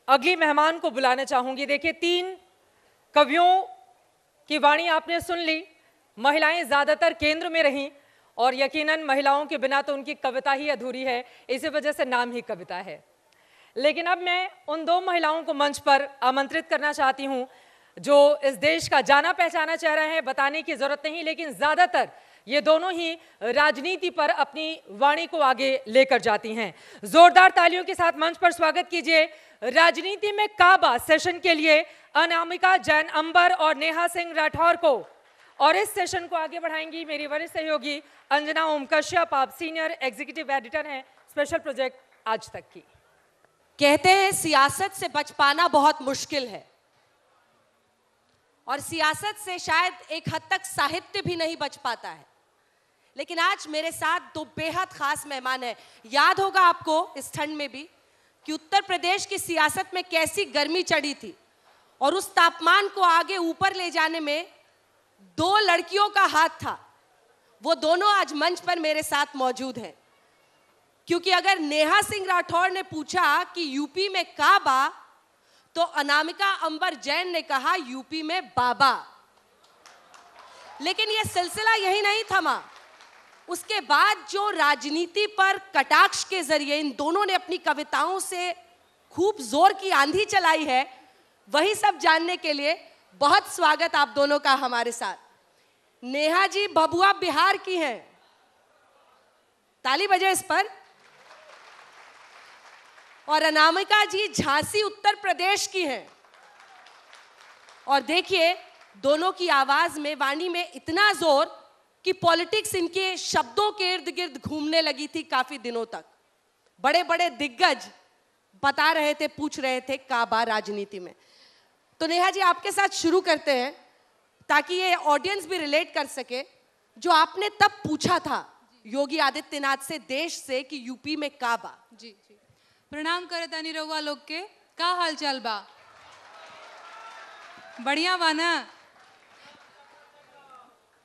अगली मेहमान को बुलाना चाहूंगी। देखिए, 3 कवियों की वाणी आपने सुन ली। महिलाएं ज्यादातर केंद्र में रहीं और यकीनन महिलाओं के बिना तो उनकी कविता ही अधूरी है, इसी वजह से नाम ही कविता है। लेकिन अब मैं उन 2 महिलाओं को मंच पर आमंत्रित करना चाहती हूं जो इस देश का जाना पहचाना चेहरा है। बताने की जरूरत नहीं, लेकिन ज्यादातर ये दोनों ही राजनीति पर अपनी वाणी को आगे लेकर जाती हैं। जोरदार तालियों के साथ मंच पर स्वागत कीजिए राजनीति में काबा सेशन के लिए अनामिका जैन अंबर और नेहा सिंह राठौर को। और इस सेशन को आगे बढ़ाएंगी मेरी वरिष्ठ सहयोगी अंजना ओम कश्यप। आप सीनियर एग्जीक्यूटिव एडिटर हैं स्पेशल प्रोजेक्ट आज तक की। कहते हैं सियासत से बच पाना बहुत मुश्किल है और सियासत से शायद एक हद तक साहित्य भी नहीं बच पाता है। लेकिन आज मेरे साथ 2 बेहद खास मेहमान हैं। याद होगा आपको इस ठंड में भी कि उत्तर प्रदेश की सियासत में कैसी गर्मी चढ़ी थी और उस तापमान को आगे ऊपर ले जाने में 2 लड़कियों का हाथ था। वो दोनों आज मंच पर मेरे साथ मौजूद हैं, क्योंकि अगर नेहा सिंह राठौर ने पूछा कि यूपी में काबा, तो अनामिका अंबर जैन ने कहा यूपी में बाबा। लेकिन यह सिलसिला यही नहीं थमा। उसके बाद जो राजनीति पर कटाक्ष के जरिए इन दोनों ने अपनी कविताओं से खूब जोर की आंधी चलाई है, वही सब जानने के लिए बहुत स्वागत आप दोनों का हमारे साथ। नेहा जी भभुआ बिहार की हैं, ताली बजे इस पर। और अनामिका जी झांसी उत्तर प्रदेश की हैं। और देखिए, दोनों की आवाज में, वाणी में इतना जोर कि पॉलिटिक्स इनके शब्दों के इर्द गिर्द घूमने लगी थी काफी दिनों तक। बड़े बड़े दिग्गज बता रहे थे, पूछ रहे थे काबा राजनीति में। तो नेहा जी आपके साथ शुरू करते हैं ताकि ये ऑडियंस भी रिलेट कर सके। जो आपने तब पूछा था योगी आदित्यनाथ से, देश से, कि यूपी में काबा। जी जी, प्रणाम करे तानी रउआ लोग के। का हाल चाल बा? बढ़िया बा ना?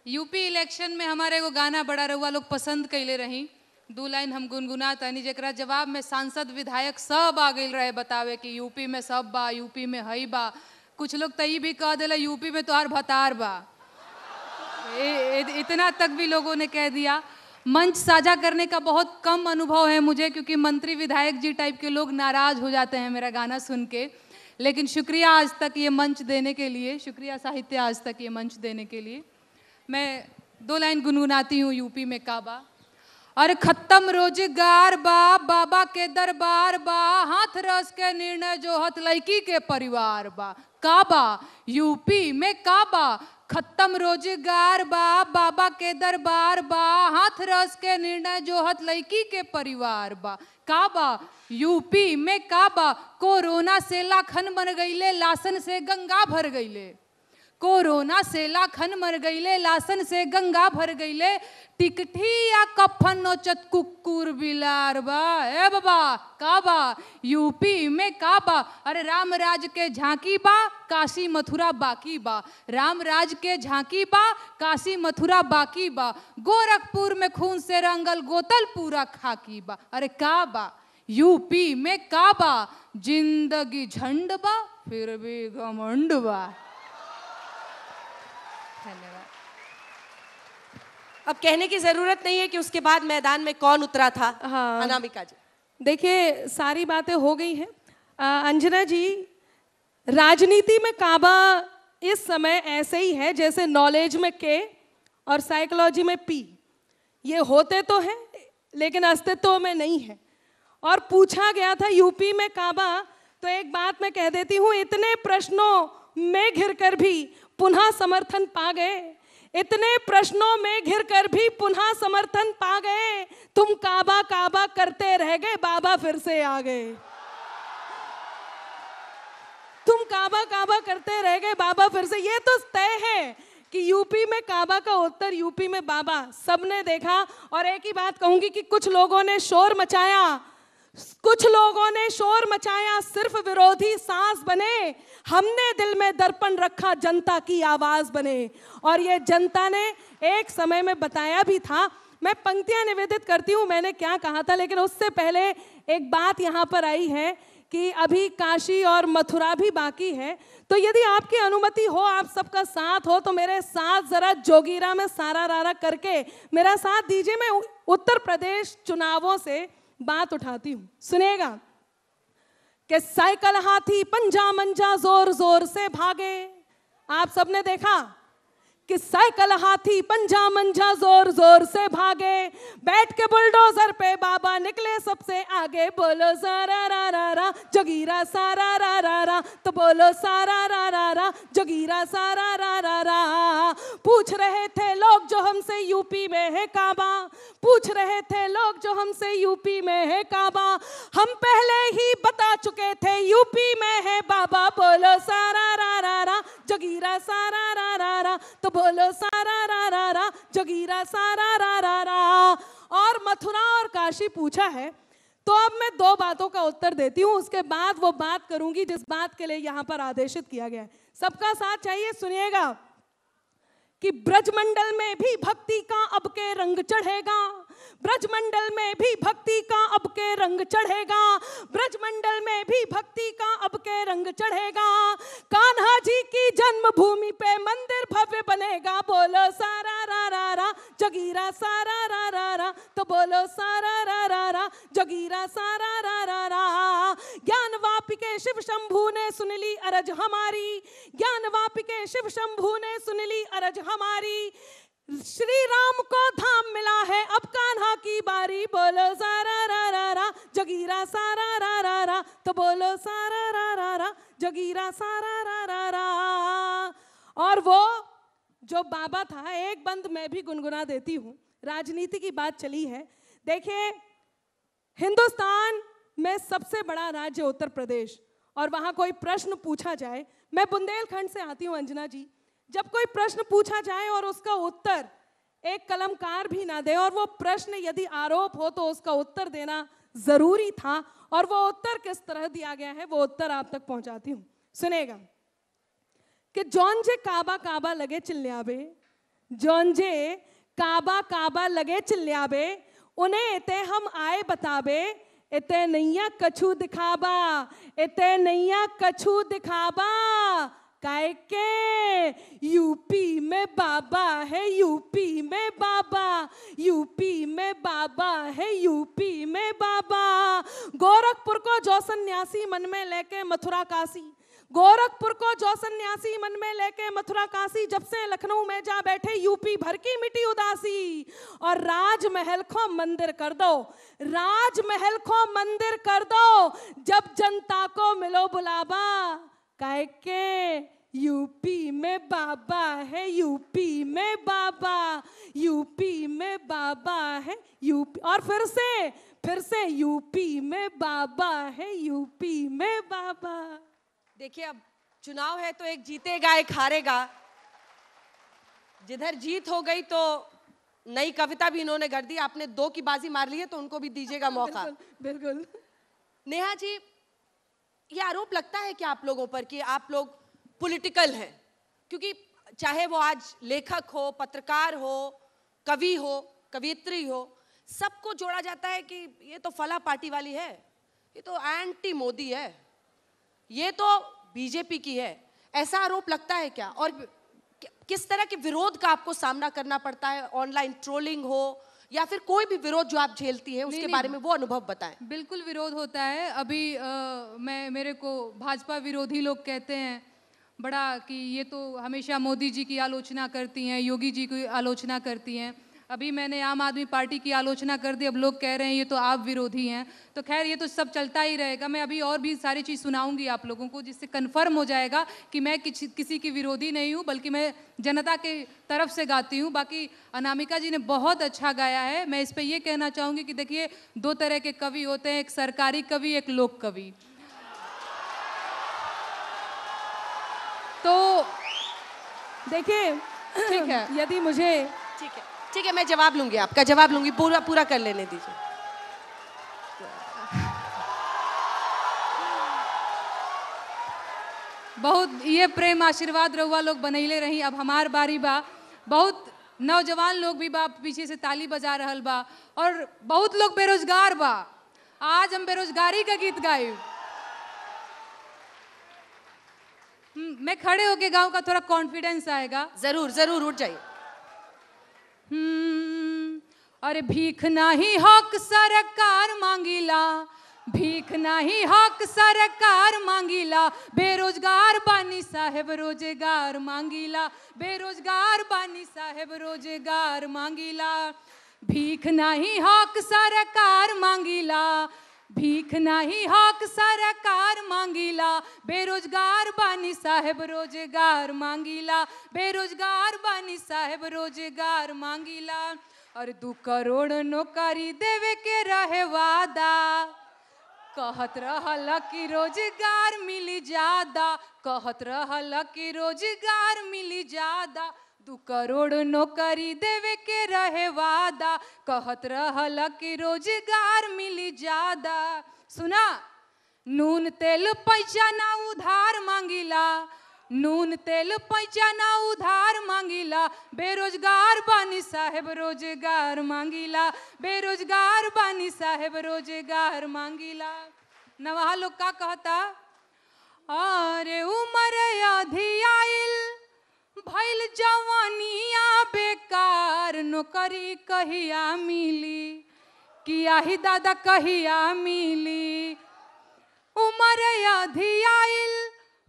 यूपी इलेक्शन में हमारे एगो गाना बड़ा रउआ लोग पसंद कैले रही। 2 लाइन हम गुनगुना तानी, जेकरा जवाब में सांसद विधायक सब आ गई रहे बतावे कि यूपी में सब बा, यूपी में हई बा। कुछ लोग तो ये भी कह दिला यूपी में तोहार भतार बा। इतना तक भी लोगों ने कह दिया। मंच साझा करने का बहुत कम अनुभव है मुझे, क्योंकि मंत्री विधायक जी टाइप के लोग नाराज हो जाते हैं मेरा गाना सुन के। लेकिन शुक्रिया आज तक ये मंच देने के लिए, शुक्रिया साहित्य आज तक ये मंच देने के लिए। मैं 2 लाइन गुनगुनाती हूँ यूपी में काबा। अरे खत्म रोजगार बा, बाबा के दरबार बा, हाथ रस के निर्णय जो हथ लड़की के परिवार बा। काबा यूपी में काबा, खत्म रोजगार बा, बाबा के दरबार बा, हाथ रस के निर्णय जो हथ लड़की के परिवार बा। काबा यूपी में काबा, कोरोना से लाखन मर गईले, लासन से गंगा भर गईले। कोरोना से लाखन मर गईले, लासन से गंगा भर गईले। टिकठी या कफन नोचत कुकुर बिलार बा। ए बाबा काबा यूपी में काबा। अरे राम राज के झांकी बा, काशी मथुरा बाकी बा। राम राज के झांकी बा, काशी मथुरा बाकी बा। गोरखपुर में खून से रंगल गोतल पूरा खाकी बा। अरे काबा यूपी में काबा, जिंदगी झंड बा फिर भी घमंड बा। धन्यवाद। अब कहने की जरूरत नहीं है कि उसके बाद मैदान में कौन उतरा था। हाँ। अनामिका जी देखिए, सारी बातें हो गई हैं। अंजना जी, राजनीति में काबा इस समय ऐसे ही है जैसे नॉलेज में के और साइकोलॉजी में पी। ये होते तो हैं लेकिन अस्तित्व में नहीं है। और पूछा गया था यूपी में काबा, तो एक बात मैं कह देती हूँ, इतने प्रश्नों में घिरकर भी पुनः समर्थन पा गए। इतने प्रश्नों में घिरकर भी पुनः समर्थन पा गए। तुम काबा काबा करते रह गए, बाबा फिर से आ गए। तुम काबा काबा करते रह गए, बाबा फिर से। ये तो तय है कि यूपी में काबा का उत्तर यूपी में बाबा। सबने देखा। और एक ही बात कहूंगी कि कुछ लोगों ने शोर मचाया, कुछ लोगों ने शोर मचाया, सिर्फ विरोधी सांस बने। हमने दिल में दर्पण रखा, जनता की आवाज बने। और ये जनता ने एक समय में बताया भी था। मैं पंक्तियां निवेदित करती हूँ मैंने क्या कहा था, लेकिन उससे पहले एक बात यहाँ पर आई है कि अभी काशी और मथुरा भी बाकी है, तो यदि आपकी अनुमति हो, आप सबका साथ हो, तो मेरे साथ जरा जोगीरा में सारा रारा करके मेरा साथ दीजिए। मैं उत्तर प्रदेश चुनावों से बात उठाती हूँ, सुनिएगा। कि साइकिल हाथी पंजा मंजा जोर जोर से भागे। आप सबने देखा कि साइकिल हाथी पंजा मंजा जोर जोर से भागे, बैठ के बुलडोजर पे बाबा निकले सबसे आगे। बोलो सारा रा रा रा जोगीरा सारा रा रा रा, तो बोलो सारा रा रा रा जोगीरा सारा रा रा रा। पूछ रहे थे लोग जो हमसे यूपी में है काबा, पूछ रहे थे लोग जो हमसे यूपी में है काबा, हम पहले ही बता चुके थे यूपी में है बाबा। बोलो सारा रा रा रा जोगीरा सारा रा रा रा, तो बोलो सारा रा रा रा जोगीरा सारा रा रा रा। और मथुरा और काशी पूछा है, तो अब मैं 2 बातों का उत्तर देती हूँ, उसके बाद वो बात करूंगी जिस बात के लिए यहाँ पर आदेशित किया गया है। सबका साथ चाहिए, सुनिएगा। कि ब्रजमंडल में भी भक्ति का अब के रंग चढ़ेगा, ब्रजमंडल में भी भक्ति का अब के रंग चढ़ेगा, ब्रजमंडल में भी भक्ति का अब के रंग चढ़ेगा। कान्हा जी की जन्मभूमि पे मंदिर भव्य बनेगा। बोलो सारा रा रा रा जोगीरा सारा रा रा रा, तो बोलो सारा रा रा रा जोगीरा सारा रा रा रा। ज्ञान वापी के शिव शंभू ने सुन ली अरज हमारी, ज्ञान वापी के शिव शंभू ने सुन ली अरज हमारी। श्री राम को धाम मिला है, अब कान्हा की बारी। बोलो सारा रा रा रा जोगीरा सारा रा रा रा, तो बोलो सारा रा रा रा जोगीरा सारा रा रा रा। और वो जो बाबा था, एक बंद मैं भी गुनगुना देती हूँ। राजनीति की बात चली है, देखिए हिंदुस्तान में सबसे बड़ा राज्य उत्तर प्रदेश, और वहाँ कोई प्रश्न पूछा जाए, मैं बुंदेलखंड से आती हूँ अंजना जी, जब कोई प्रश्न पूछा जाए और उसका उत्तर एक कलमकार भी ना दे, और वो प्रश्न यदि आरोप हो तो उसका उत्तर देना जरूरी था, और वो उत्तर किस तरह दिया गया है वो उत्तर आप तक पहुंचाती हूँ, सुनेगा। कि जोंजे काबा काबा लगे चिल्ल्याबे, जोंजे काबा काबा लगे चिल्ल्याबे, उन्हें इते हम आए बताबे, इते नैया कछु दिखाबा, इते नैया कछु दिखाबा। काहे के यूपी में बाबा है, यूपी में बाबा, यूपी में बाबा है, यूपी में बाबा। गोरखपुर को जो सन्यासी मन में लेके मथुरा काशी, गोरखपुर को जो सन्यासी मन में लेके मथुरा काशी, जब से लखनऊ में जा बैठे यूपी भर की मिटी उदासी। और राजमहल को मंदिर कर दो, राजमहल को मंदिर कर दो, जब जनता को मिलो बुलावा। काहे के यूपी में बाबा है, यूपी में बाबा, यूपी में बाबा है, यूपी। और फिर से यूपी में बाबा है, यूपी में बाबा। देखिए, अब चुनाव है तो एक जीतेगा एक हारेगा। जिधर जीत हो गई तो नई कविता भी इन्होंने कर दी। आपने 2 की बाजी मार ली है तो उनको भी दीजिएगा मौका। बिल्कुल। नेहा जी, ये आरोप लगता है कि आप लोगों पर कि आप लोग पॉलिटिकल हैं, क्योंकि चाहे वो आज लेखक हो, पत्रकार हो, कवि हो, कवियत्री हो, सबको जोड़ा जाता है कि ये तो फला पार्टी वाली है, ये तो एंटी मोदी है, ये तो बीजेपी की है। ऐसा आरोप लगता है क्या? और किस तरह के विरोध का आपको सामना करना पड़ता है? ऑनलाइन ट्रोलिंग हो या फिर कोई भी विरोध जो आप झेलती है, उसके बारे में वो अनुभव बताएं। बिल्कुल विरोध होता है। अभी मेरे को भाजपा विरोधी लोग कहते हैं बड़ा कि ये तो हमेशा मोदी जी की आलोचना करती हैं, योगी जी की आलोचना करती हैं। अभी मैंने आम आदमी पार्टी की आलोचना कर दी, अब लोग कह रहे हैं ये तो आप विरोधी हैं। तो खैर ये तो सब चलता ही रहेगा। मैं अभी और भी सारी चीज़ सुनाऊंगी आप लोगों को, जिससे कन्फर्म हो जाएगा कि मैं किसी की विरोधी नहीं हूँ, बल्कि मैं जनता के तरफ से गाती हूँ। बाकी अनामिका जी ने बहुत अच्छा गाया है। मैं इस पर यह कहना चाहूँगी कि देखिए, 2 तरह के कवि होते हैं, एक सरकारी कवि, एक लोक कवि। तो देखिए, ठीक है, यदि मुझे ठीक है, मैं जवाब लूंगी, आपका जवाब लूंगी, पूरा कर लेने दीजिए। बहुत ये प्रेम आशीर्वाद रहुआ लोग बनैले रही। अब हमार बारी बा। बहुत नौजवान लोग भी बा पीछे से ताली बजा रहल बा, और बहुत लोग बेरोजगार बा। आज हम बेरोजगारी का गीत गाए। मैं खड़े होके गाऊं का थोड़ा कॉन्फिडेंस आएगा। जरूर जरूर, उठ जाइए। अरे भीख नाही हक सरकार मांगीला, भीख नाही हक सरकार मांगीला, बेरोजगार बानी साहेब रोजगार मांगीला, बेरोजगार बानी साहेब रोजगार मांगीला। भीख नाही हक सरकार मांगीला, भीख नाही हक सरकार मांगीला, बेरोजगार बानी साहेब रोजगार मांगीला, बेरोजगार बानी साहेब रोजगार मांगीला। और 2 करोड़ नौकरी देवे के रहे वादा, कहत रहल कि रोजगार मिली ज्यादा, कहत रहल कि रोजगार मिली ज्यादा। 2 करोड़ नौकरी देवे के रहे वादा, कहत रहल कि रोजगार मिली ज्यादा। सुना, नून तेल पैसा ना उधार मांगीला, नून तेल पैसा ना उधार मांगीला, बेरोजगार बानी साहेब रोजगार मांगीला, बेरोजगार बानी साहेब रोजगार मांगीला। नवा लोग का कहता, अरे उम्र आधी आइल भइल जवानिया बेकार, नौकरी कहिया मिली, किया ही दादा कहिया मिली। उम्र आधी आइल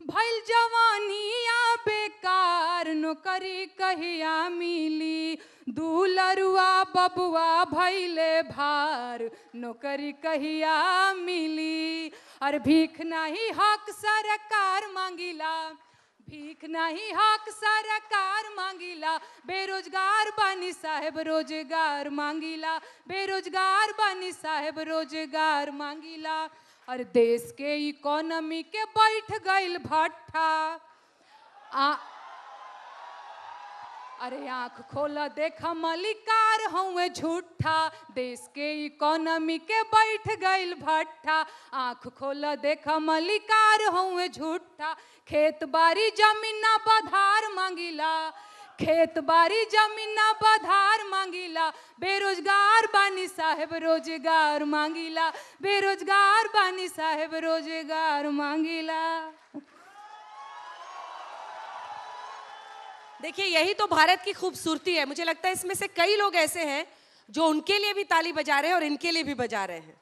भइल जवानिया बेकार, नौकरी कहिया मिली, दुलरुआ बबुआ भइले भार, नौकरी कहिया मिली। और भीख नहीं हक सरकार मांगीला, भीख नहीं हक सरकार मांगीला, बेरोजगार बानी साहेब रोजगार मांगीला, बेरोजगार बानी साहेब रोजगार मांगीला। और देश के इकोनॉमी के बैठ गइल भट्ठा, अरे आँख खोला देखा मलिकार हुए झूठा, देश के इकोनॉमी के बैठ गइल भट्ठा, आँख खोला देखा मलिकार हुए झूठा। खेत बाड़ी जमीन ना बधार मांगीला, खेत बाड़ी जमीन ना बधार मांगीला, बेरोजगार बानी साहेब रोजगार मांगीला, बेरोजगार बानी साहेब रोजगार मांगीला। देखिए, यही तो भारत की खूबसूरती है। मुझे लगता है इसमें से कई लोग ऐसे हैं जो उनके लिए भी ताली बजा रहे हैं और इनके लिए भी बजा रहे हैं,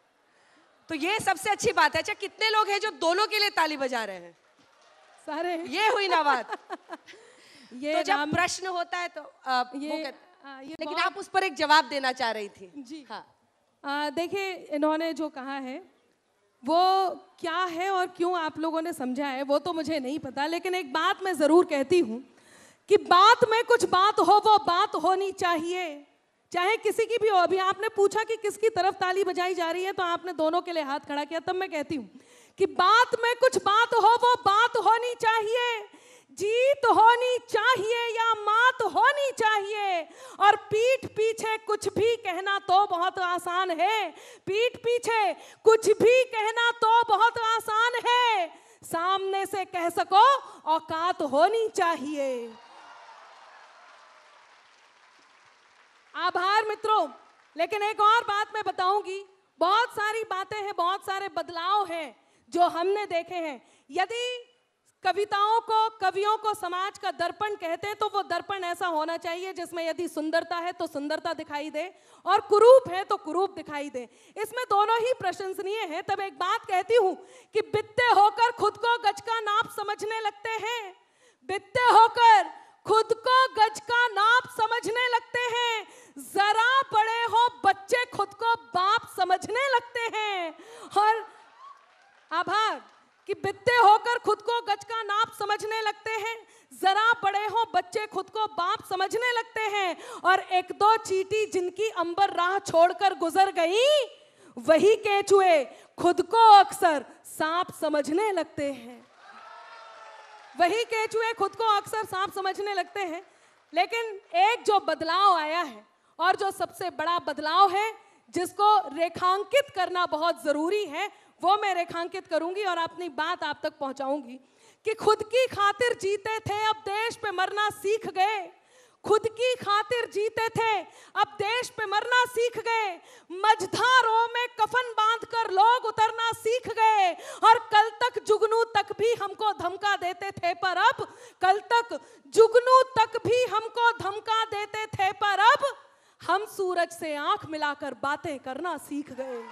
तो ये सबसे अच्छी बात है। अच्छा, कितने लोग हैं जो दोनों के लिए ताली बजा रहे हैं? सारे। ये हुई ना बात। ये तो जब प्रश्न होता है तो लेकिन आप उस पर एक जवाब देना चाह रही थी। जी हाँ, देखिए, इन्होंने जो कहा है वो क्या है और क्यों आप लोगों ने समझा है वो तो मुझे नहीं पता, लेकिन एक बात मैं जरूर कहती हूँ कि बात में कुछ बात हो, वो बात होनी चाहिए, चाहे किसी की भी हो। अभी आपने पूछा कि किसकी तरफ ताली बजाई जा रही है, तो आपने दोनों के लिए हाथ खड़ा किया, तब मैं कहती हूँ कि बात में कुछ बात हो, वो बात होनी चाहिए, जीत होनी चाहिए या मात होनी चाहिए। और पीठ पीछे कुछ भी कहना तो बहुत आसान है, पीठ पीछे कुछ भी कहना तो बहुत आसान है, सामने से कह सको औकात होनी चाहिए। आभार मित्रों। लेकिन एक और बात मैं बताऊंगी, बहुत सारी बातें हैं, बहुत सारे बदलाव हैं जो हमने देखे हैं। यदि कविताओं को, कवियों को समाज का दर्पण कहते हैं, तो वो दर्पण ऐसा होना चाहिए जिसमें यदि सुंदरता है तो सुंदरता दिखाई दे और कुरूप है तो कुरूप दिखाई दे। इसमें दोनों ही प्रशंसनीय हैं। तब एक बात कहती हूं कि बित्ते होकर खुद को गज का नाप समझने लगते हैं, बित्ते होकर खुद को गज का नाप समझने लगते हैं, जरा बड़े हो बच्चे खुद को बाप समझने लगते हैं। और आभार कि बित्ते होकर खुद को गज का नाप समझने लगते हैं, जरा बड़े हो बच्चे खुद को बाप समझने लगते हैं। और 1-2 चींटी जिनकी अंबर राह छोड़कर गुजर गई, वही केचुए खुद को अक्सर सांप समझने लगते हैं, वही केचुए खुद को अक्सर सांप समझने लगते हैं। लेकिन एक जो बदलाव आया है और जो सबसे बड़ा बदलाव है जिसको रेखांकित करना बहुत जरूरी है, वो मैं रेखांकित करूंगी और अपनी बात आप तक पहुंचाऊंगी कि खुद की खातिर जीते थे, अब देश पे मरना सीख गए, खुद की खातिर जीते थे, अब देश पे मरना सीख गए। मझधारों में कफन बांधकर लोग उतरना सीख गए। और कल तक जुगनू तक भी हमको धमका देते थे, पर अब कल तक जुगनू तक भी हमको धमका देते थे, पर अब हम सूरज से आंख मिलाकर बातें करना सीख गए।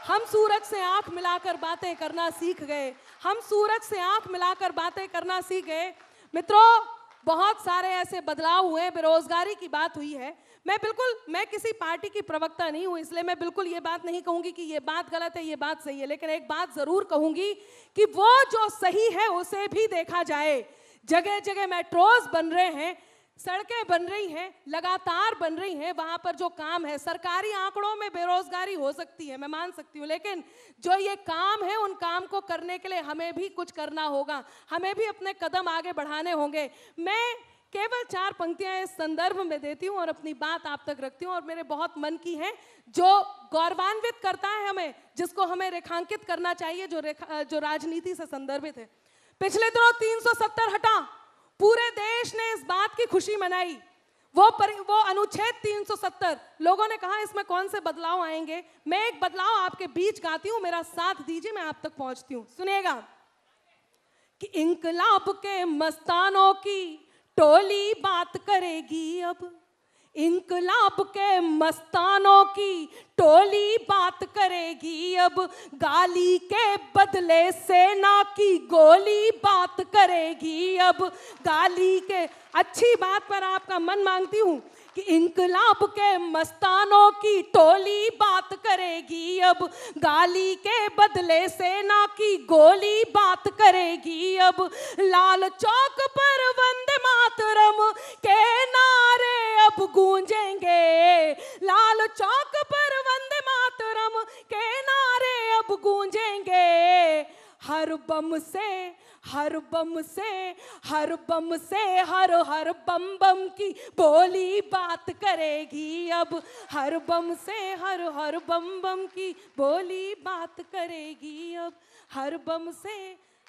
हम सूरज से आंख मिलाकर बातें करना सीख गए। हम सूरज से आंख मिलाकर बातें करना सीख गए। मित्रों, बहुत सारे ऐसे बदलाव हुए, बेरोजगारी की बात हुई है। मैं किसी पार्टी की प्रवक्ता नहीं हूं, इसलिए मैं बिल्कुल ये बात नहीं कहूंगी कि ये बात गलत है, ये बात सही है। लेकिन एक बात जरूर कहूंगी कि वो जो सही है उसे भी देखा जाए। जगह जगह मेट्रोज बन रहे हैं, सड़कें बन रही हैं, लगातार बन रही हैं। वहां पर जो काम है, सरकारी आंकड़ों में बेरोजगारी हो सकती है, मैं मान सकती हूँ, लेकिन जो ये काम है उन काम को करने के लिए हमें भी कुछ करना होगा, हमें भी अपने कदम आगे बढ़ाने होंगे। मैं केवल 4 पंक्तियां इस संदर्भ में देती हूँ और अपनी बात आप तक रखती हूँ, और मेरे बहुत मन की है, जो गौरवान्वित करता है हमें, जिसको हमें रेखांकित करना चाहिए, जो राजनीति से संदर्भित है। पिछले दिनों 370 हटा, पूरे देश ने इस बात की खुशी मनाई। वो अनुच्छेद 370, लोगों ने कहा इसमें कौन से बदलाव आएंगे। मैं एक बदलाव आपके बीच गाती हूं, मेरा साथ दीजिए, मैं आप तक पहुंचती हूं। सुनिएगा कि इंकलाब के मस्तानों की टोली बात करेगी अब, इंकलाब के मस्तानों की टोली बात करेगी अब, गाली के बदले सेना की गोली बात करेगी अब, गाली के। अच्छी बात पर आपका मन मांगती हूं कि इंकलाब के मस्तानों की टोली बात करेगी अब, गाली के बदले सेना की गोली बात करेगी अब, लाल चौक पर वंदे मातरम के नारे अब गूंजेंगे, लाल चौक पर वंदे मातरम के नारे अब गूंजेंगे, हर बम से हर बम से हर बम से हर हर बम बम की बोली बात करेगी अब, हर बम से हर हर बम बम की बोली बात करेगी अब, हर बम से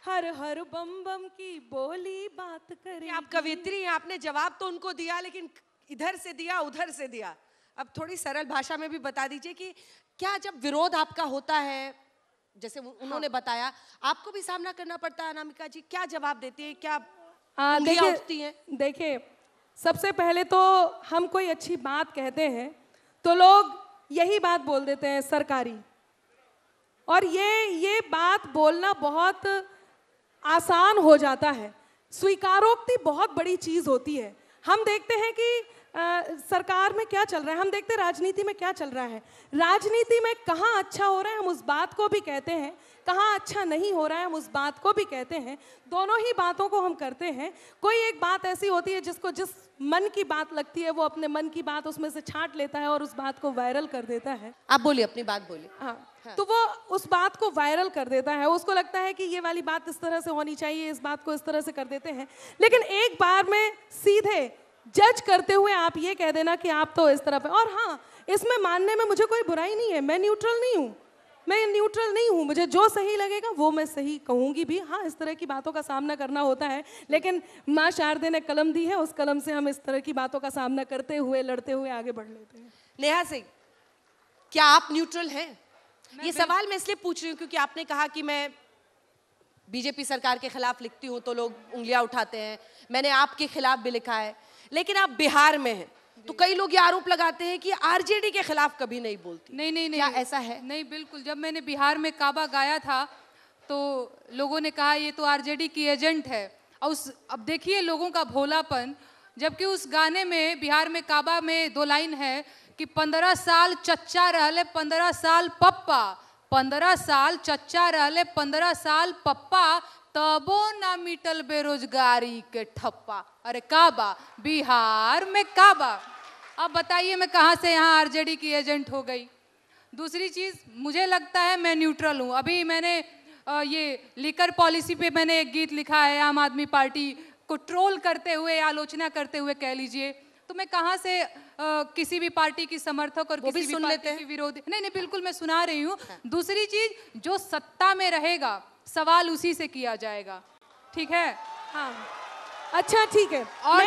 हर हर बम बम की बोली बात करेगी। आप कवियत्री हैं, आपने जवाब तो उनको दिया, लेकिन इधर से दिया उधर से दिया। अब थोड़ी सरल भाषा में भी बता दीजिए कि क्या जब विरोध आपका होता है, जैसे उन्होंने बताया, आपको भी सामना करना पड़ता है, अनामिका जी, क्या जवाब देती है, क्या उंगलियां उठती हैं? देखिए, सबसे पहले तो हम कोई अच्छी बात कहते हैं तो लोग यही बात बोल देते हैं, सरकारी। और ये बात बोलना बहुत आसान हो जाता है। स्वीकारोक्ति बहुत बड़ी चीज होती है। हम देखते हैं कि सरकार में क्या चल रहा है, हम देखते हैं राजनीति में क्या चल रहा है। राजनीति में कहाँ अच्छा हो रहा है हम उस बात को भी कहते हैं, कहाँ अच्छा नहीं हो रहा है हम उस बात को भी कहते हैं। दोनों ही बातों को हम करते हैं। कोई एक बात ऐसी होती है जिसको जिस मन की बात लगती है वो अपने मन की बात उसमें से छांट लेता है और उस बात को वायरल कर देता है। आप बोलिए, अपनी बात बोलिए। हाँ, तो वो उस बात को वायरल कर देता है, उसको लगता है कि ये वाली बात इस तरह से होनी चाहिए, इस बात को इस तरह से कर देते हैं। लेकिन एक बार में सीधे जज करते हुए आप ये कह देना कि आप तो इस तरफ है। और हाँ, इसमें मानने में मुझे कोई बुराई नहीं है, मैं न्यूट्रल नहीं हूँ, मुझे जो सही लगेगा वो मैं सही कहूँगी भी। हाँ, इस तरह की बातों का सामना करना होता है, लेकिन माँ शारदे ने कलम दी है, उस कलम से हम इस तरह की बातों का सामना करते हुए, लड़ते हुए आगे बढ़ लेते हैं। नेहा सिंह, क्या आप न्यूट्रल हैं? ये सवाल मैं इसलिए पूछ रही हूँ क्योंकि आपने कहा कि मैं बीजेपी सरकार के खिलाफ लिखती हूँ तो लोग उंगलियां उठाते हैं, मैंने आपके खिलाफ भी लिखा है, लेकिन आप बिहार में हैं तो कई लोग ये आरोप लगाते हैं कि आरजेडी के खिलाफ कभी नहीं बोलती। नहीं, क्या ऐसा है? नहीं, बिल्कुल। जब मैंने बिहार में काबा गाया था तो लोगों ने कहा ये तो आरजेडी की एजेंट है। और अब देखिए लोगों का भोलापन, जबकि उस गाने में, बिहार में काबा में 2 लाइन है कि 15 साल चच्चा रहले 15 साल पप्पा, 15 साल चच्चा रहले 15 साल पप्पा, तबो ना मिटल बेरोजगारी के ठप्पा। अरे काबा, बिहार में काबा। अब बताइए मैं कहाँ से यहाँ आरजेडी की एजेंट हो गई। दूसरी चीज, मुझे लगता है मैं न्यूट्रल हूँ। अभी मैंने ये लिकर पॉलिसी पे मैंने एक गीत लिखा है, आम आदमी पार्टी को ट्रोल करते हुए, आलोचना करते हुए कह लीजिए। तो मैं कहाँ से किसी भी पार्टी की समर्थक और किसी भी पार्टी की विरोधी, नहीं, बिल्कुल मैं सुना रही हूँ। दूसरी चीज, जो सत्ता में रहेगा सवाल उसी से किया जाएगा, ठीक है? हाँ, अच्छा ठीक है। और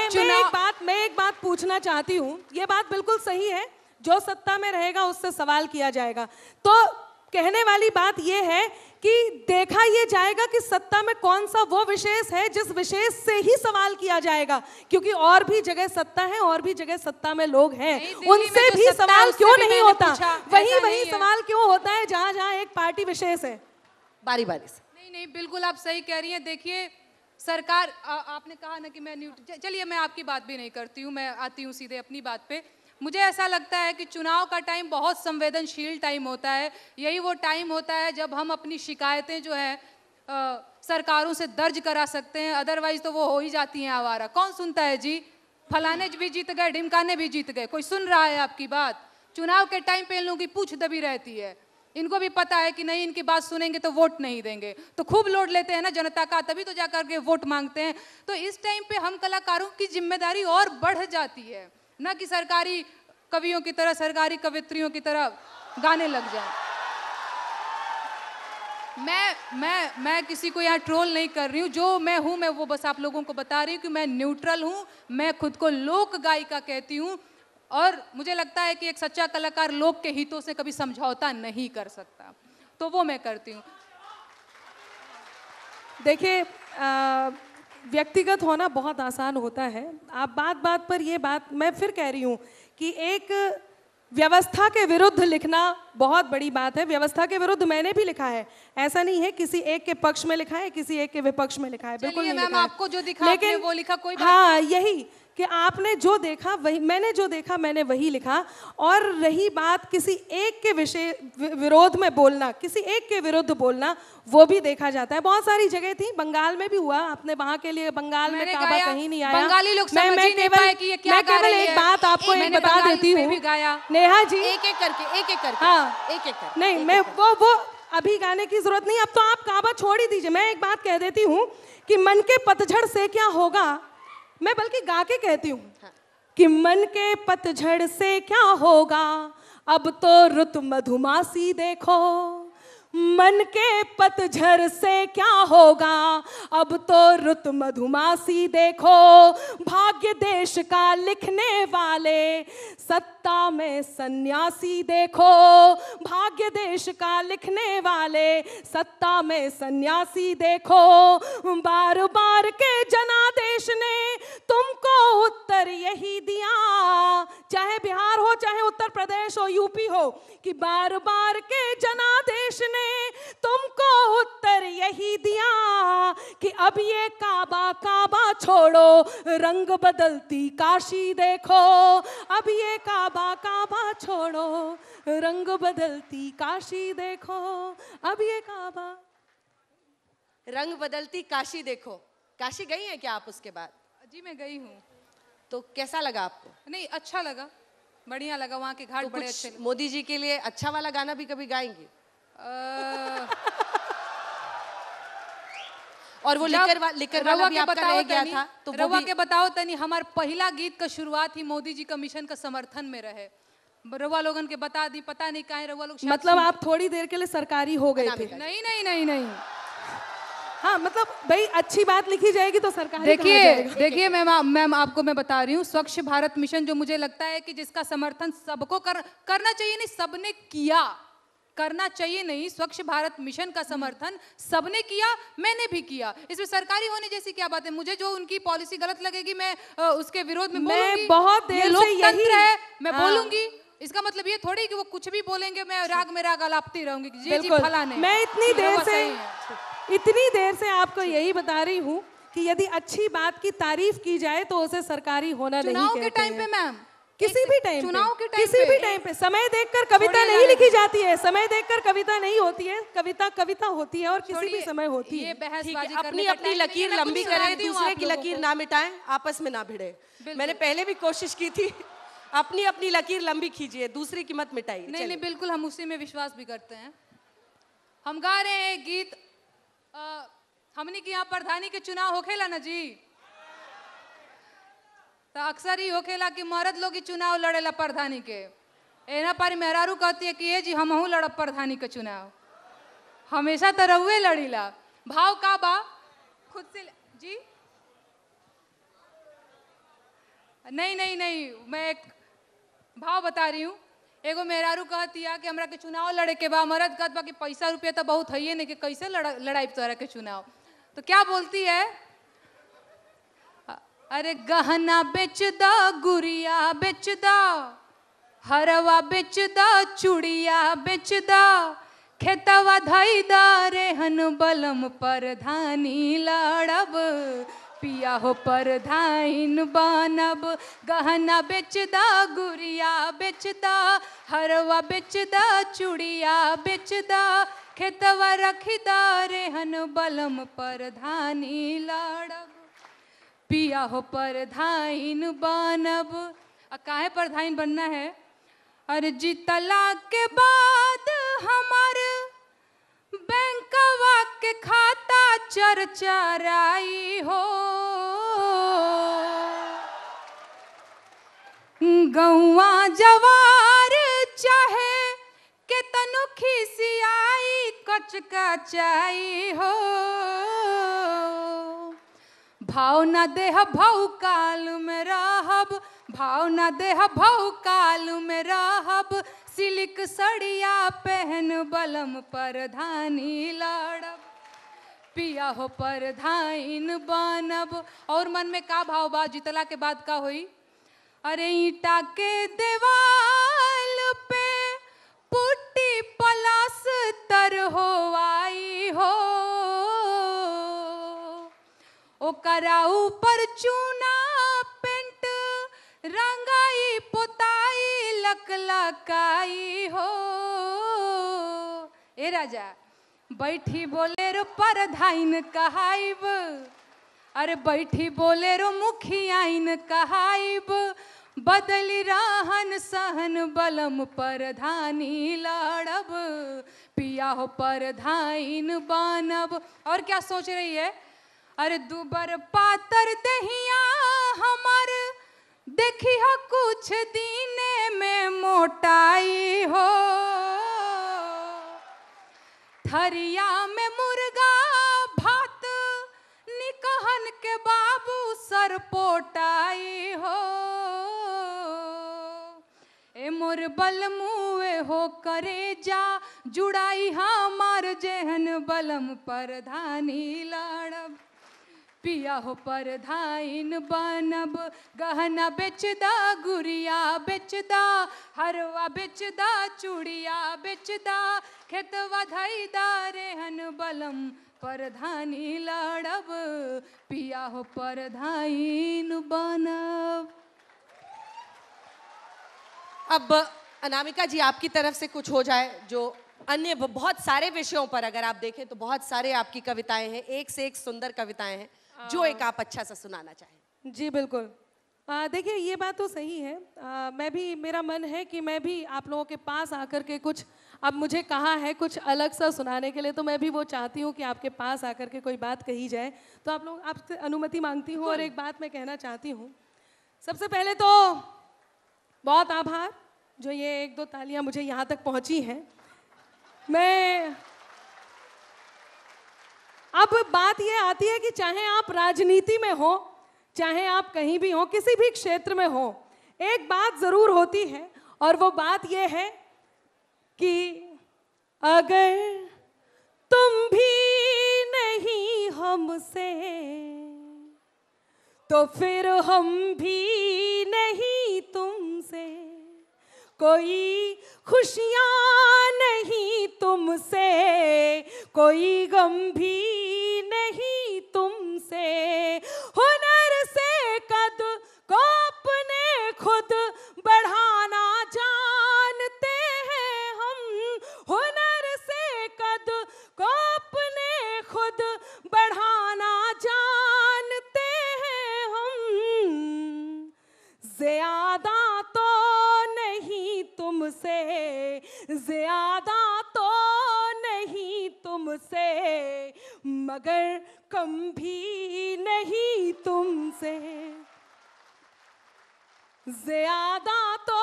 मैं एक बात पूछना चाहती हूँ। ये बात बिल्कुल सही है, जो सत्ता में रहेगा उससे सवाल किया जाएगा। तो कहने वाली बात ये है कि देखा ये जाएगा कि सत्ता में कौन सा वो विशेष है जिस विशेष से ही सवाल किया जाएगा, क्योंकि और भी जगह सत्ता है, और भी जगह सत्ता में लोग हैं, उनसे भी सवाल क्यों नहीं होता? वही सवाल क्यों होता है जहां जहां एक पार्टी विशेष है? बारी बारी से। नहीं, बिल्कुल आप सही कह रही हैं। देखिए सरकार, आपने कहा ना कि मैं चलिए मैं आपकी बात भी नहीं करती हूँ, मैं आती हूँ सीधे अपनी बात पे। मुझे ऐसा लगता है कि चुनाव का टाइम बहुत संवेदनशील टाइम होता है। यही वो टाइम होता है जब हम अपनी शिकायतें जो है सरकारों से दर्ज करा सकते हैं, अदरवाइज तो वो हो ही जाती हैं आवारा। कौन सुनता है जी? फलाने भी जीत गए, ढिमकाने भी जीत गए, कोई सुन रहा है आपकी बात? चुनाव के टाइम पे इन लोगों की पूछ दबी रहती है। इनको भी पता है कि नहीं, इनकी बात सुनेंगे तो वोट नहीं देंगे, तो खूब लोड लेते हैं ना जनता का, तभी तो जाकर के वोट मांगते हैं। तो इस टाइम पे हम कलाकारों की जिम्मेदारी और बढ़ जाती है, ना कि सरकारी कवियों की तरह, सरकारी कवित्रियों की तरह गाने लग जाए। मैं किसी को यहाँ ट्रोल नहीं कर रही हूँ। जो मैं हूँ, मैं वो बस आप लोगों को बता रही हूँ कि मैं न्यूट्रल हूँ। मैं खुद को लोक गायिका कहती हूँ, और मुझे लगता है कि एक सच्चा कलाकार लोक के हितों से कभी समझौता नहीं कर सकता, तो वो मैं करती हूँ। देखिए, व्यक्तिगत होना बहुत आसान होता है। आप बात बात पर ये बात मैं फिर कह रही हूँ कि एक व्यवस्था के विरुद्ध लिखना बहुत बड़ी बात है। व्यवस्था के विरुद्ध मैंने भी लिखा है, ऐसा नहीं है किसी एक के पक्ष में लिखा है, किसी एक के विपक्ष में लिखा है, बिल्कुल नहीं लिखा है। आपको जो दिखा आपने वो लिखा, कोई बात हाँ, यही कि आपने जो देखा वही, मैंने जो देखा मैंने वही लिखा। और रही बात किसी एक के विरोध में बोलना, किसी एक के विरुद्ध बोलना, वो भी देखा जाता है। बहुत सारी जगह थी, बंगाल में भी हुआ। आपने वहां के लिए बंगाल में काबा कहीं नहीं आया। बंगाली लोग समझ ही नहीं पाए कि ये क्या गा रही है। एक बात आपको एक बता देती हूँ नेहा जी, एक एक करके हाँ, एक करके। नहीं, मैं वो अभी गाने की जरूरत नहीं, अब तो आप काबा छोड़ ही दीजिए। मैं एक बात कह देती हूँ कि मन के पतझड़ से क्या होगा, मैं बल्कि गा के कहती हूँ कि मन के पतझड़ से क्या होगा, अब तो रुत मधुमासी देखो। मन के पतझड़ से क्या होगा, अब तो रुत मधुमासी देखो। भाग्य देश का लिखने वाले, सत्ता में सन्यासी देखो। भाग्य देश का लिखने वाले, सत्ता में सन्यासी देखो। बार बार के जनादेश ने तुमको उत्तर यही दिया, चाहे बिहार हो, चाहे उत्तर प्रदेश हो, यूपी हो, कि बार बार के जनादेश ने तुमको उत्तर यही दिया कि अब ये काबा काबा छोड़ो, रंग बदलती काशी देखो। अब ये काबा काबा छोड़ो, रंग बदलती काशी देखो। अब ये काबा, रंग बदलती काशी देखो। काशी गई हैं क्या आप उसके बाद? जी मैं गई हूँ। तो कैसा लगा आपको? नहीं, अच्छा लगा, बढ़िया लगा, वहाँ के घाट तो बड़े अच्छे। मोदी जी के लिए अच्छा वाला गाना भी कभी गाएंगे? और वो लिकर वाला भी आपका रह गया था, तो रवा के बताओ तनी, हमारे पहला गीत का शुरुआत ही मोदी जी कमीशन का समर्थन में रहे। रवा लोगन के बता दी, पता नहीं काहे रवा लोग, मतलब आप थोड़ी देर के लिए सरकारी हो गए थे? नहीं नहीं नहीं नहीं, हाँ, मतलब भाई अच्छी बात लिखी जाएगी तो सरकारी। देखिए मैम आपको मैं बता रही हूँ, स्वच्छ भारत मिशन जो मुझे लगता है कि जिसका समर्थन सबको करना चाहिए, नहीं सबने किया, करना चाहिए नहीं, स्वच्छ भारत मिशन का समर्थन सबने किया, मैंने भी किया। इसमें सरकारी होने जैसी क्या बात है? मुझे जो उनकी पॉलिसी गलत लगेगी मैं उसके विरोध में बोलूंगी। बहुत देर से लोकतंत्र है, मैं बोलूंगी। इसका मतलब ये थोड़ी कि वो कुछ भी बोलेंगे मैं राग में राग अलापती रहूंगी जी जी फलाने। मैं इतनी देर से आपको यही बता रही हूँ कि यदि अच्छी बात की तारीफ की जाए तो उसे सरकारी होना नहीं कहते हैं। चुनाव के टाइम पे मैम, किसी भी टाइम, चुनाव के टाइम, किसी भी टाइम पे समय देखकर कविता नहीं लिखी जाती है, समय देखकर कविता नहीं होती है, कविता कविता होती है और किसी भी समय होती है। ये बहसबाजी अपनी अपनी लकीर लंबी करें, दूसरे की लकीर ना मिटाएं, आपस में ना भिड़े। मैंने पहले भी कोशिश की थी, अपनी अपनी लकीर लंबी खींचिए, दूसरे की मत मिटाइए। नहीं, बिल्कुल हम उसी में विश्वास भी करते हैं। हम गा रहे हैं गीत, हमने की यहाँ प्रधानी के चुनाव होखेला ना जी, तो अक्सर ही होखेला कि मर्द लोग ही चुनाव लड़ेला प्रधानी के। एना पारी मेहरारू कहती है कि ये जी हमहू लड़ब प्रधानी के चुनाव, हमेशा तो रहुए लड़ीला। भाव का बा खुद से जी, नहीं नहीं नहीं, मैं एक भाव बता रही हूँ। एगो मेहरारू कहतिया कि हमरा के चुनाव लड़े के बा, मरद कहत बा कि पैसा रुपया तो बहुत है नहीं कि कैसे लड़ाई तोरा के चुनाव। तो क्या बोलती है, अरे गहना बेच दा, गुड़िया बेच दा, हरवा बेच दा, चूड़िया बेच दा, खेतवा धई दा, रेहन बलम परधानी लड़ब, पिया हो परधाइन बनब। गहना बेच दा, गुड़िया बेच दा, हरवा बेच दा, चूड़िया बेच दा, खेतवा रखी दा, रेहन बलम परधानी लड़ब, पिया हो परधाइन बनब। काहे परधाइन बनना है, अरे जीतला के बाद हमार बैंकवा के खाता चरचराई हो, गौवा जवार चाहे के तनु खिसियाई कचकचाई हो, भाव न देह भाव काल में रहब, भाव न देह भाव काल में रहब, सिल्क सड़िया पहन बलम परधानी लड़ब, पिया हो परधाइन बनब। और मन में का भाव बा, जीतला के बाद का होई, अरे ईटा के देवाल पे पुट्टी पलास्तर होवाई हो, ओकरा ऊपर चूना पेंट रंगाई पोताई लकलकाई हो। ए राजा बैठी बोलेरो परधाइन कहाइब, अरे बैठी बोलेरो मुखियाइन कहाइब, बदली रहन सहन बलम परधानी लड़ब, पिया हो परधाइन बनब। और क्या सोच रही है, अरे दुबर पातर दहिया हमार देखी हो कुछ दीने में मोटाई हो, थरिया में मुर्गा भात निकहन के बाबू सर पोटाई हो, ए मोर बल मुए हो करे जा, जुड़ाई हमार जेहन बलम परधानी लड़ब, पिया हो परधाइन बनब। गहना बेच दा, गुड़िया बेच दा, हरवा बेच दा, चूड़िया बेच दा, खेतवा धई दा, रेहन बलम परधानी लड़ब, पिया हो परधाइन बनब। अब अनामिका जी आपकी तरफ से कुछ हो जाए, जो अन्य बहुत सारे विषयों पर अगर आप देखें तो बहुत सारे आपकी कविताएं हैं, एक से एक सुंदर कविताएं हैं, जो एक आप अच्छा सा सुनाना चाहें। जी बिल्कुल। देखिए ये बात तो सही है। मैं भी, मेरा मन है कि मैं भी आप लोगों के पास आकर के कुछ, अब मुझे कहा है कुछ अलग सा सुनाने के लिए, तो मैं भी वो चाहती हूँ कि आपके पास आकर के कोई बात कही जाए। तो आप लोग, आपसे अनुमति मांगती हूँ और एक बात मैं कहना चाहती हूँ। सबसे पहले तो बहुत आभार, जो ये एक दो तालियाँ मुझे यहाँ तक पहुँची हैं। मैं, अब बात ये आती है कि चाहे आप राजनीति में हो, चाहे आप कहीं भी हो, किसी भी क्षेत्र में हो, एक बात जरूर होती है, और वो बात ये है कि अगर तुम भी नहीं हमसे, तो फिर हम भी नहीं तुमसे, कोई खुशियाँ नहीं तुमसे, कोई गम भी नहीं तुमसे, हुनर से कद को अपने खुद बढ़ाना जानते हैं हम, हुनर से कद को अपने खुद बढ़ाना जानते हैं हम, ज्यादा तो नहीं तुमसे, ज्यादा तो नहीं तुमसे, मगर कम भी नहीं तुमसे, ज्यादा तो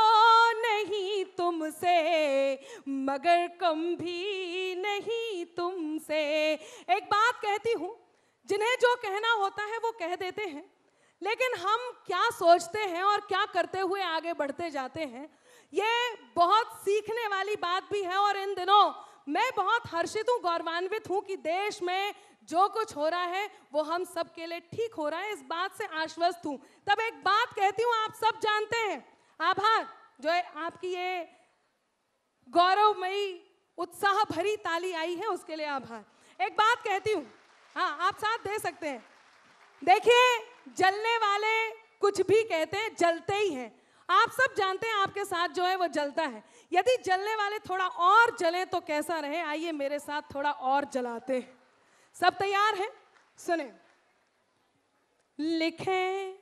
नहीं तुमसे, मगर कम भी नहीं तुमसे। एक बात कहती हूँ, जिन्हें जो कहना होता है वो कह देते हैं, लेकिन हम क्या सोचते हैं और क्या करते हुए आगे बढ़ते जाते हैं, ये बहुत सीखने वाली बात भी है। और इन दिनों मैं बहुत हर्षित हूँ, गौरवान्वित हूँ कि देश में जो कुछ हो रहा है वो हम सब के लिए ठीक हो रहा है, इस बात से आश्वस्त हूँ। तब एक बात कहती हूँ, आप सब जानते हैं, आभार जो है आपकी ये गौरवमयी उत्साह भरी ताली आई है उसके लिए आभार। एक बात कहती हूँ, हाँ आप साथ दे सकते हैं। देखिए, जलने वाले कुछ भी कहते हैं, जलते ही हैं। आप सब जानते हैं आपके साथ जो है वो जलता है। यदि जलने वाले थोड़ा और जले तो कैसा रहे, आइए मेरे साथ थोड़ा और जलाते हैं। सब तैयार हैं? सुने। लिखें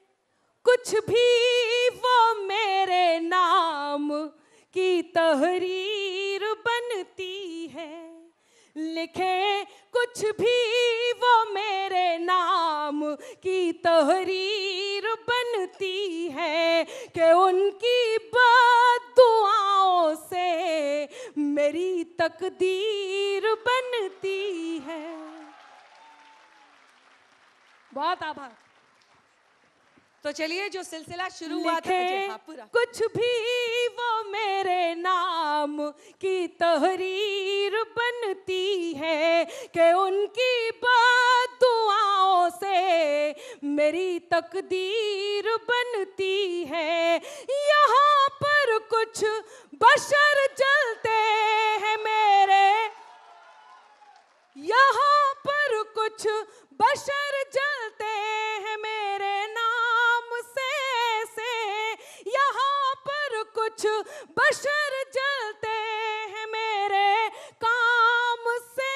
कुछ भी वो मेरे नाम की तहरीर बनती है, लिखें कुछ भी वो मेरे नाम की तहरीर बनती है, कि उनकी बद्दुआओं से मेरी तकदीर बनती है। बहुत आभार। तो चलिए, जो सिलसिला शुरू हुआ था, हाँ, पूरा। कुछ भी वो मेरे नाम की तहरीर बनती है, कि उनकी बद्दुआओं से मेरी तकदीर बनती है। यहाँ पर कुछ बशर जलते हैं मेरे, यहाँ पर कुछ बशर जलते हैं मेरे नाम से, यहाँ पर कुछ बशर जलते हैं मेरे काम से।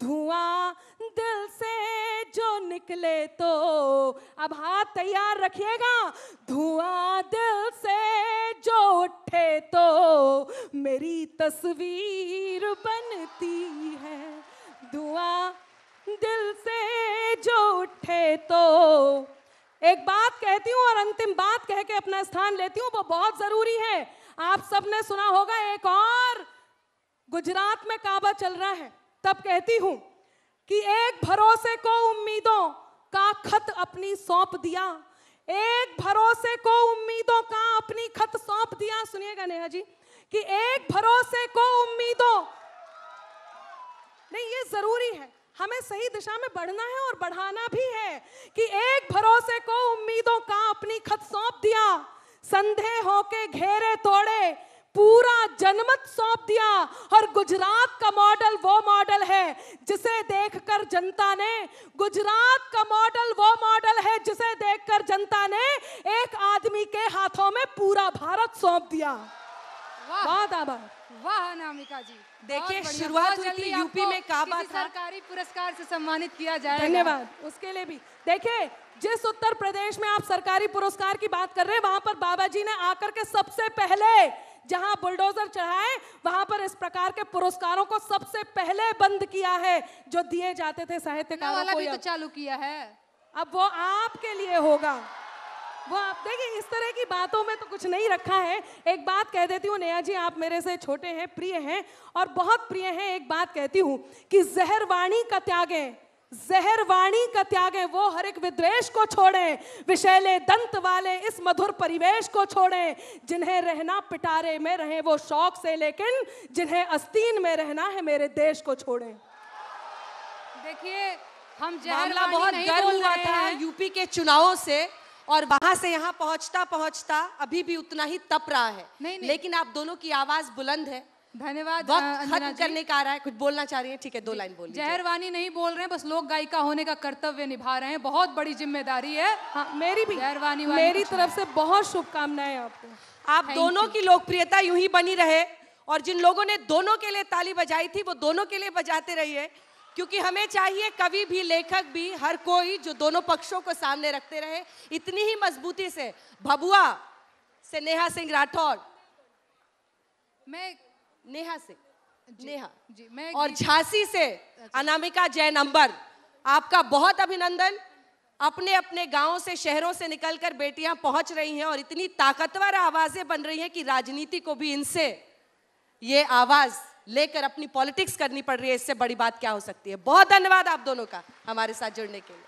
धुआं दिल से जो निकले तो, अब हाथ तैयार रखिएगा, धुआं दिल से जो उठे तो मेरी तस्वीर बनती है। धुआं दिल से जो उठे तो। एक बात कहती हूँ और अंतिम बात कह के अपना स्थान लेती हूँ, वो बहुत जरूरी है। आप सबने सुना होगा, एक और गुजरात में काबा चल रहा है, तब कहती हूँ कि एक भरोसे को उम्मीदों का खत अपनी सौंप दिया, एक भरोसे को उम्मीदों का अपनी खत सौंप दिया। सुनिएगा नेहा जी, कि एक भरोसे को उम्मीदों, नहीं ये जरूरी है, हमें सही दिशा में बढ़ना है और बढ़ाना भी है, कि एक भरोसे को उम्मीदों का अपनी खत सौंप दिया, संदेहों के घेरे तोड़े, पूरा जनमत सौंप दिया। और गुजरात का मॉडल वो मॉडल है जिसे देखकर जनता ने, गुजरात का मॉडल वो मॉडल है जिसे देखकर जनता ने एक आदमी के हाथों में पूरा भारत सौंप दिया। बहुत आभार। वाह अनामिका जी, देखिए, शुरुआत हुई थी यूपी में काबा था, सरकारी पुरस्कार से सम्मानित किया जाएगा। धन्यवाद उसके लिए भी। देखिए, जिस उत्तर प्रदेश में आप सरकारी पुरस्कार की बात कर रहे हैं, वहां पर बाबा जी ने आकर के सबसे पहले जहां बुलडोजर चढ़ाए, वहां पर इस प्रकार के पुरस्कारों को सबसे पहले बंद किया है, जो दिए जाते थे साहित्यकारों को। भी तो चालू किया है, अब वो आपके लिए होगा। वो आप देखिए, इस तरह की बातों में तो कुछ नहीं रखा है। एक बात कह देती हूँ नेहा जी, आप मेरे से छोटे हैं, प्रिय हैं और बहुत प्रिय हैं। एक बात कहती हूँ कि जहर वाणी का त्यागें, जहर वाणी का त्यागें, वो हर एक विद्वेष को छोड़ें, विषैले दंत वाले इस मधुर परिवेश को छोड़ें, जिन्हें रहना पिटारे में रहे वो शौक से, लेकिन जिन्हें आस्तीन में रहना है मेरे देश को छोड़ें। देखिए, हम मामला बहुत गर्व हुआ था यूपी के चुनावों से, और वहां से यहाँ पहुंचता पहुंचता अभी भी उतना ही तप रहा है। नहीं। लेकिन आप दोनों की आवाज बुलंद है। धन्यवाद। वक्त खत्म करने का आ रहा है, कुछ बोलना चाह रही हैं? ठीक है, 2 लाइन बोलिए। जहरवानी नहीं बोल रहे हैं, बस लोक गायिका होने का कर्तव्य निभा रहे हैं, बहुत बड़ी जिम्मेदारी है। हाँ, मेरी भी, जहरवानी मेरी तरफ से बहुत शुभकामनाएं आपको। आप दोनों की लोकप्रियता यूं ही बनी रहे, और जिन लोगों ने दोनों के लिए ताली बजाई थी वो दोनों के लिए बजाते रहिए, क्योंकि हमें चाहिए कवि भी, लेखक भी, हर कोई जो दोनों पक्षों को सामने रखते रहे। इतनी ही मजबूती से भभुआ से नेहा सिंह राठौर, नेहा और झांसी से अनामिका जैन अंबर, आपका बहुत अभिनंदन। अपने अपने गांवों से, शहरों से निकलकर बेटियां पहुंच रही हैं और इतनी ताकतवर आवाजें बन रही हैं कि राजनीति को भी इनसे ये आवाज लेकर अपनी पॉलिटिक्स करनी पड़ रही है। इससे बड़ी बात क्या हो सकती है। बहुत धन्यवाद आप दोनों का हमारे साथ जुड़ने के लिए।